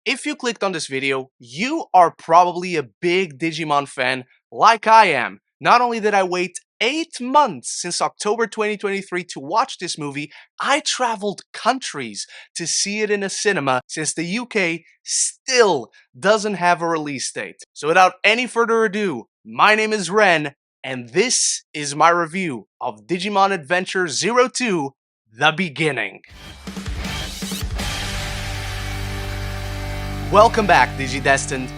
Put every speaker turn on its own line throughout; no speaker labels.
If you clicked on this video, you are probably a big Digimon fan like I am. Not only did I wait 8 months since October 2023 to watch this movie, I traveled countries to see it in a cinema since the UK still doesn't have a release date. So without any further ado, my name is Ren, and this is my review of Digimon Adventure 02, The Beginning. Welcome back, Digi-destined.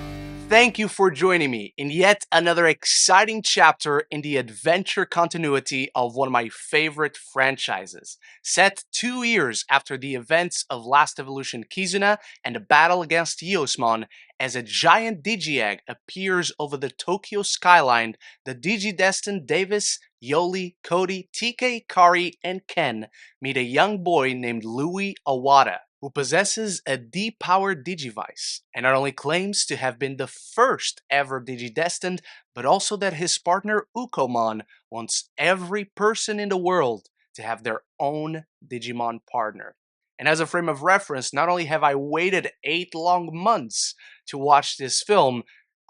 Thank you for joining me in yet another exciting chapter in the adventure continuity of one of my favorite franchises. Set 2 years after the events of Last Evolution Kizuna and the battle against Ukkomon, as a giant Digi-egg appears over the Tokyo skyline, the Digi-destined Davis, Yolei, Cody, TK, Kari, and Ken meet a young boy named Lui Owada, who possesses a depowered Digivice, and not only claims to have been the first ever Digi-destined, but also that his partner Ukkomon wants every person in the world to have their own Digimon partner. And as a frame of reference, not only have I waited 8 long months to watch this film,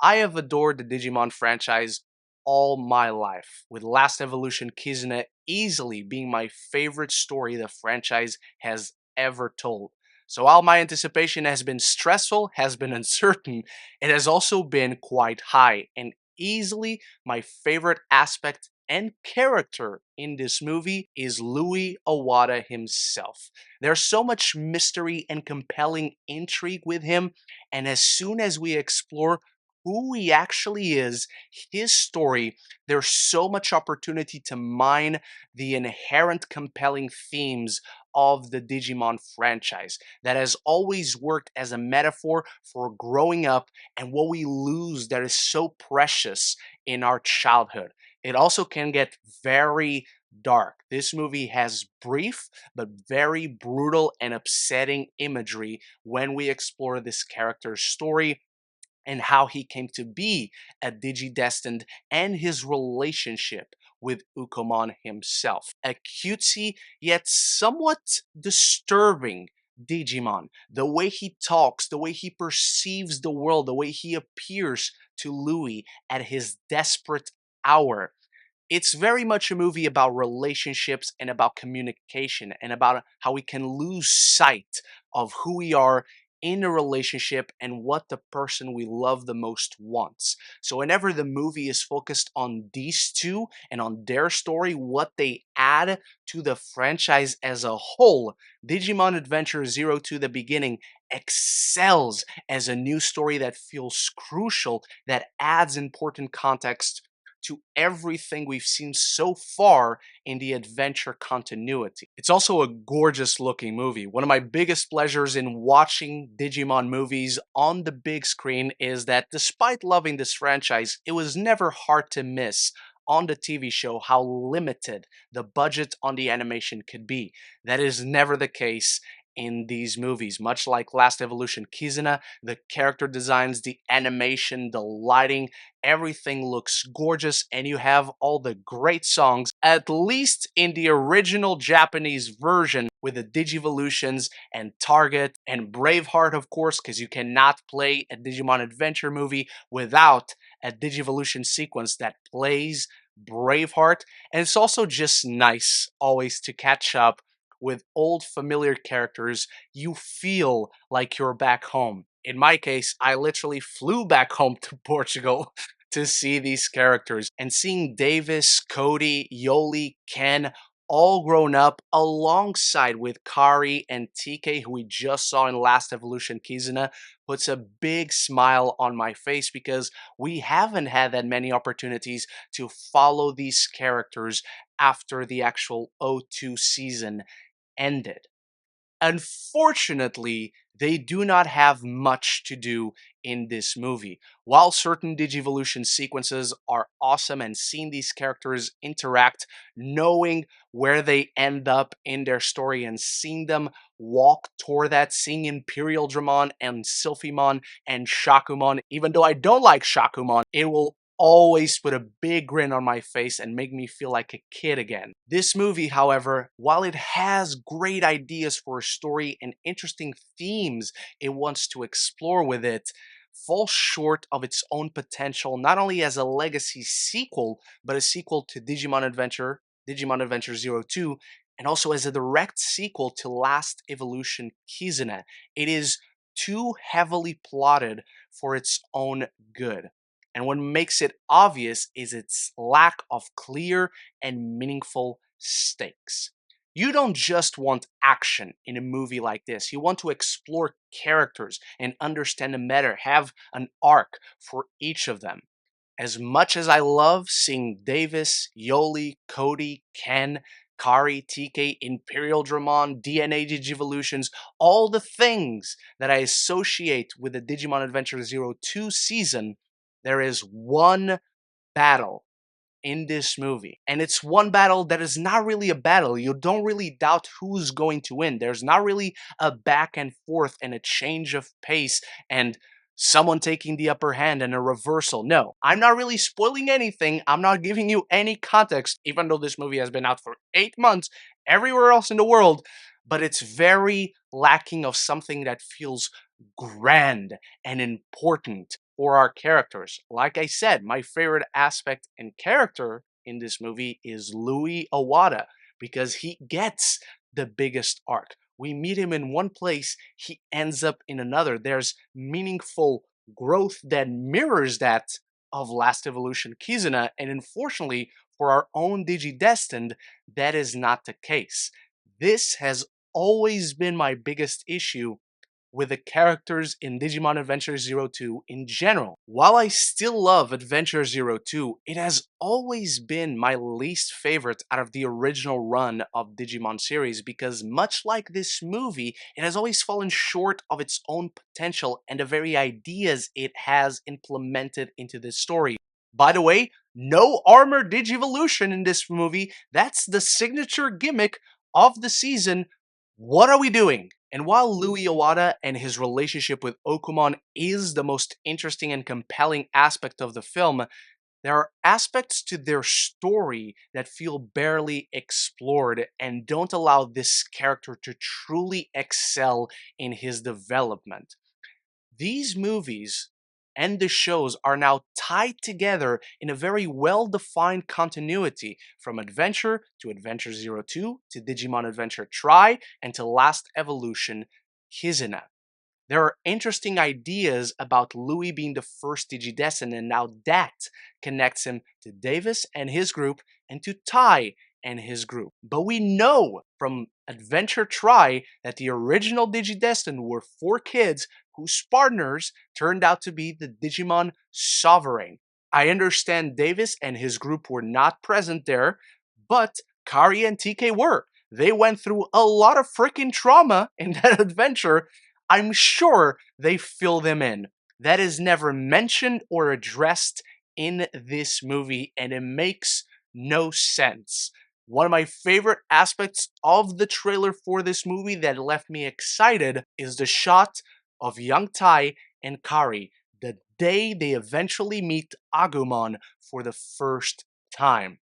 I have adored the Digimon franchise all my life, with Last Evolution Kizuna easily being my favorite story the franchise has ever told. So while my anticipation has been stressful, has been uncertain, it has also been quite high, and easily my favorite aspect and character in this movie is Lui Owada himself. There's so much mystery and compelling intrigue with him, and as soon as we explore who he actually is, his story, there's so much opportunity to mine the inherent compelling themes of the Digimon franchise that has always worked as a metaphor for growing up and what we lose that is so precious in our childhood. It also can get very dark. This movie has brief but very brutal and upsetting imagery when we explore this character's story and how he came to be a Digi-destined and his relationship with Ukkomon himself. A cutesy yet somewhat disturbing Digimon. The way he talks, the way he perceives the world, the way he appears to Louis at his desperate hour. It's very much a movie about relationships and about communication and about how we can lose sight of who we are in a relationship and what the person we love the most wants. So whenever the movie is focused on these two and on their story, what they add to the franchise as a whole, Digimon Adventure 02 The Beginning excels as a new story that feels crucial, that adds important context to everything we've seen so far in the adventure continuity. It's also a gorgeous looking movie. One of my biggest pleasures in watching Digimon movies on the big screen is that despite loving this franchise, it was never hard to miss on the TV show how limited the budget on the animation could be. That is never the case in these movies. Much like Last Evolution Kizuna, the character designs, the animation, the lighting, everything looks gorgeous, and you have all the great songs, at least in the original Japanese version, with the Digivolutions and Target and Braveheart, of course, because you cannot play a Digimon Adventure movie without a Digivolution sequence that plays Braveheart. And it's also just nice always to catch up with old familiar characters. You feel like you're back home. In my case, I literally flew back home to Portugal to see these characters, and seeing Davis, Cody, Yolei, Ken all grown up alongside with Kari and TK, who we just saw in Last Evolution Kizuna, puts a big smile on my face because we haven't had that many opportunities to follow these characters after the actual O2 season ended. Unfortunately, they do not have much to do in this movie. While certain Digivolution sequences are awesome and seeing these characters interact, knowing where they end up in their story and seeing them walk toward that, seeing Imperial Dramon and Sylphimon and Shakumon, even though I don't like Shakumon, it will always put a big grin on my face and make me feel like a kid again. This movie, however, while it has great ideas for a story and interesting themes it wants to explore with it, falls short of its own potential, not only as a legacy sequel, but a sequel to Digimon Adventure 02, and also as a direct sequel to Last Evolution Kizuna. It is too heavily plotted for its own good. And what makes it obvious is its lack of clear and meaningful stakes. You don't just want action in a movie like this. You want to explore characters and understand them better, have an arc for each of them. As much as I love seeing Davis, Yolei, Cody, Ken, Kari, TK, Imperial Dramon, DNA Digivolutions, all the things that I associate with the Digimon Adventure 02 season, there is one battle in this movie. And it's one battle that is not really a battle. You don't really doubt who's going to win. There's not really a back and forth and a change of pace and someone taking the upper hand and a reversal. No, I'm not really spoiling anything. I'm not giving you any context, even though this movie has been out for 8 months everywhere else in the world. But it's very lacking of something that feels grand and important for our characters. Like I said, my favorite aspect and character in this movie is Lui Owada because he gets the biggest arc. We meet him in one place, he ends up in another. There's meaningful growth that mirrors that of Last Evolution Kizuna, and unfortunately, for our own Digi-destined, that is not the case. This has always been my biggest issue with the characters in Digimon Adventure 02 in general. While I still love Adventure 02, it has always been my least favorite out of the original run of Digimon series because much like this movie, it has always fallen short of its own potential and the very ideas it has implemented into this story. By the way, no armor Digivolution in this movie. That's the signature gimmick of the season. What are we doing? And while Lui Owada and his relationship with Ukkomon is the most interesting and compelling aspect of the film, there are aspects to their story that feel barely explored and don't allow this character to truly excel in his development. These movies and the shows are now tied together in a very well-defined continuity from Adventure to Adventure 02 to Digimon Adventure Tri and to Last Evolution Kizuna. There are interesting ideas about Louis being the first Digidestined, and now that connects him to Davis and his group and to Tai and his group. But we know from Adventure Tri that the original Digidestined were 4 kids whose partners turned out to be the Digimon Sovereign. I understand Davis and his group were not present there, but Kari and TK were. They went through a lot of freaking trauma in that adventure. I'm sure they fill them in. That is never mentioned or addressed in this movie, and it makes no sense. One of my favorite aspects of the trailer for this movie that left me excited is the shot of young Tai and Kari the day they eventually meet Agumon for the first time.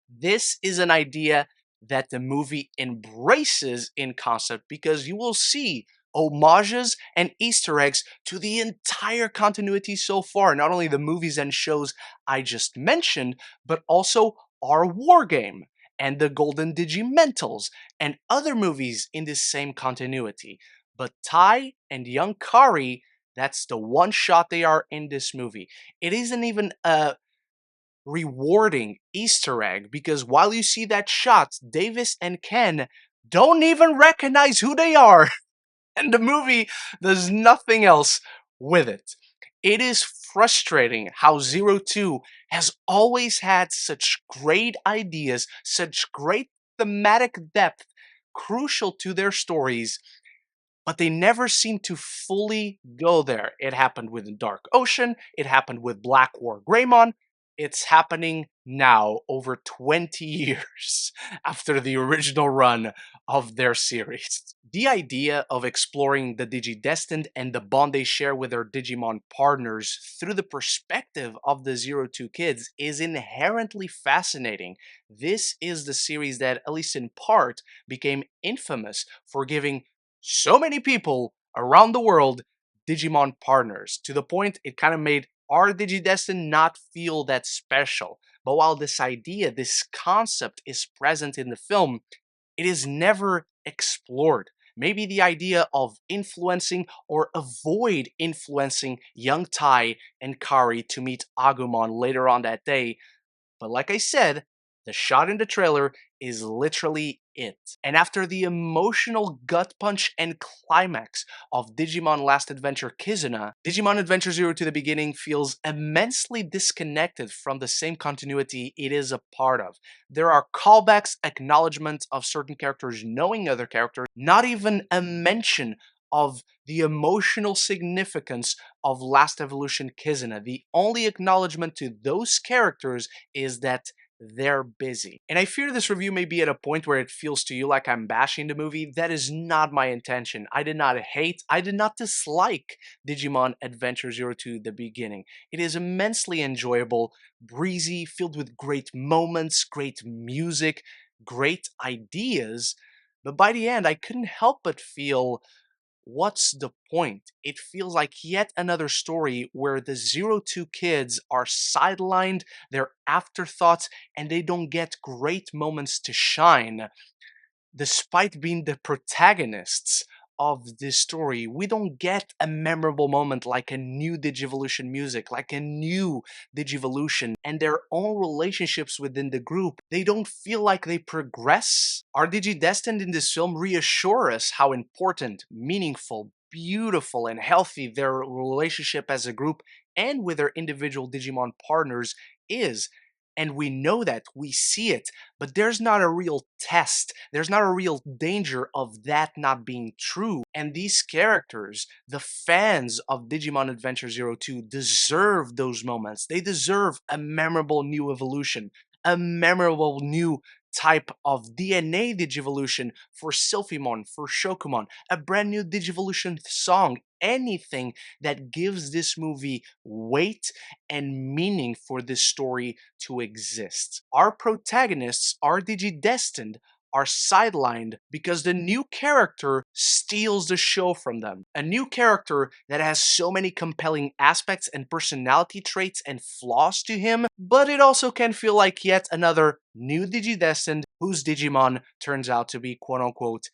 This is an idea that the movie embraces in concept because you will see homages and Easter eggs to the entire continuity so far. Not only the movies and shows I just mentioned, but also our war game and the Golden Digimentals and other movies in this same continuity. But Tai and young Kari, that's the one shot they are in this movie. It isn't even a rewarding Easter egg because while you see that shot, Davis and Ken don't even recognize who they are, and the movie does nothing else with it. It is frustrating how Zero Two has always had such great ideas, such great thematic depth, crucial to their stories, but they never seem to fully go there. It happened with Dark Ocean, it happened with Black War Greymon, It's happening now, over 20 years after the original run of their series. The idea of exploring the Digi-destined and the bond they share with their Digimon partners through the perspective of the Zero Two kids is inherently fascinating. This is the series that, at least in part, became infamous for giving so many people around the world Digimon partners, to the point it kind of made our Digidestined not feel that special. But while this idea, this concept is present in the film, it is never explored. Maybe the idea of influencing or avoid influencing young Tai and Kari to meet Agumon later on that day, but like I said, the shot in the trailer is literally it. And after the emotional gut punch and climax of Digimon Last Adventure Kizuna, Digimon Adventure Zero to the beginning feels immensely disconnected from the same continuity it is a part of. There are callbacks, acknowledgement of certain characters knowing other characters, not even a mention of the emotional significance of Last Evolution Kizuna. The only acknowledgement to those characters is that they're busy. And I fear this review may be at a point where it feels to you like I'm bashing the movie. That is not my intention. I did not hate, I did not dislike Digimon Adventure Zero to the beginning. It is immensely enjoyable, breezy, filled with great moments, great music, great ideas. But by the end, I couldn't help but feel, what's the point? It feels like yet another story where the Zero Two kids are sidelined, they're afterthoughts, and they don't get great moments to shine. Despite being the protagonists of this story, we don't get a memorable moment like a new Digivolution music, like a new Digivolution, and their own relationships within the group. They don't feel like they progress. Our Digi-destined in this film reassure us how important, meaningful, beautiful, and healthy their relationship as a group and with their individual Digimon partners is. And we know that, we see it, but there's not a real test. There's not a real danger of that not being true. And these characters, the fans of Digimon Adventure Zero Two, deserve those moments. They deserve a memorable new evolution, a memorable new type of DNA Digivolution for Sylphimon, for Shokumon, a brand new Digivolution song, anything that gives this movie weight and meaning for this story to exist. Our protagonists are Digi-destined, are sidelined because the new character steals the show from them. A new character that has so many compelling aspects and personality traits and flaws to him, but it also can feel like yet another new Digi-destined whose Digimon turns out to be quote-unquote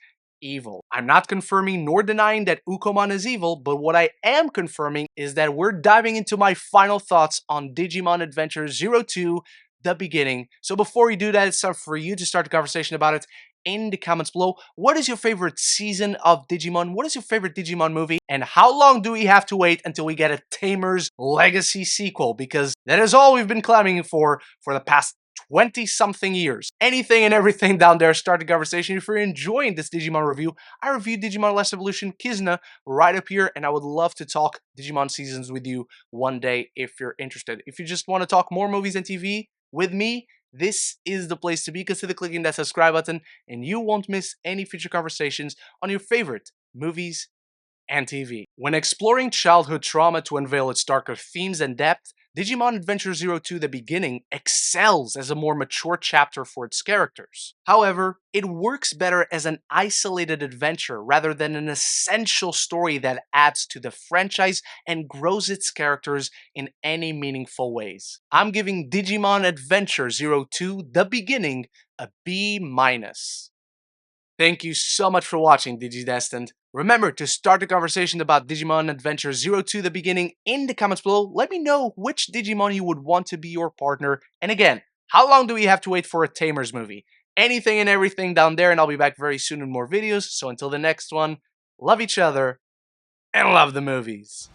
evil. I'm not confirming nor denying that Ukkomon is evil, but what I am confirming is that we're diving into my final thoughts on Digimon Adventure Zero Two, the beginning. So before we do that, it's time for you to start the conversation about it in the comments below. What is your favorite season of Digimon? What is your favorite Digimon movie? And how long do we have to wait until we get a Tamer's Legacy sequel? Because that is all we've been clamoring for the past 20-something years. Anything and everything down there, start the conversation. If you're enjoying this Digimon review, I reviewed Digimon Last Evolution Kizuna right up here, and I would love to talk Digimon seasons with you one day if you're interested. If you just want to talk more movies and TV with me, this is the place to be. Consider clicking that subscribe button, and you won't miss any future conversations on your favorite movies and TV. When exploring childhood trauma to unveil its darker themes and depth, Digimon Adventure Zero Two: The Beginning excels as a more mature chapter for its characters. However, it works better as an isolated adventure rather than an essential story that adds to the franchise and grows its characters in any meaningful ways. I'm giving Digimon Adventure Zero Two: The Beginning a B-. Thank you so much for watching, Digidestined. Remember to start the conversation about Digimon Adventure Zero to the beginning in the comments below. Let me know which Digimon you would want to be your partner. And again, how long do we have to wait for a Tamers movie? Anything and everything down there, and I'll be back very soon with more videos. So until the next one, love each other and love the movies.